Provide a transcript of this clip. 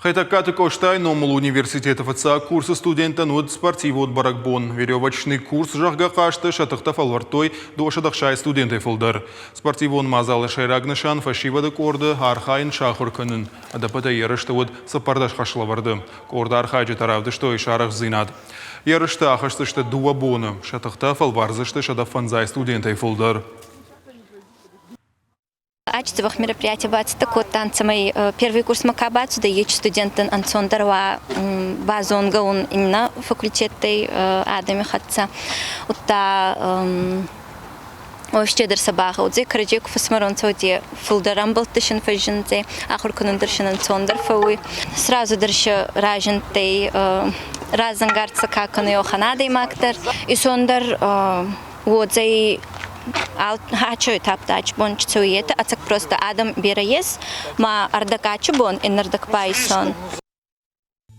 Хайтакаты Коштай Номул университетов ФЦА курсы студента нуд спортивод баракбон. Веревочный курс жахга кашты шатыхта фалвартой дошадахшай студенты фулдар. Спортивон мазалы шайрагнышан фашивады корды архайн шахур кынын. Адапата ерышты вот сапардаш хашлаварды. Корды архайджи таравды что и шарах зинад. Ерышты ахашты что дуабоны. Шатыхта фалварзышты шадафанзай студенты фулдар. Ачцевых мероприятий такой танцемый первый курс макабат сюда есть студенты ансондарва базонга он на факультете адами хатца утта Офщедер сабаха удзе караджик фасмарон цоди фулдарам был тышин фажинзе ахур кунун дыршин ансондар фауи сразу дырши ражин тей разангарца каканы оханадей мактар и сондар удзе Хачу таптач бон чуете, а так просто Адам бераес, ма ардакачу бон и нардак пайсон.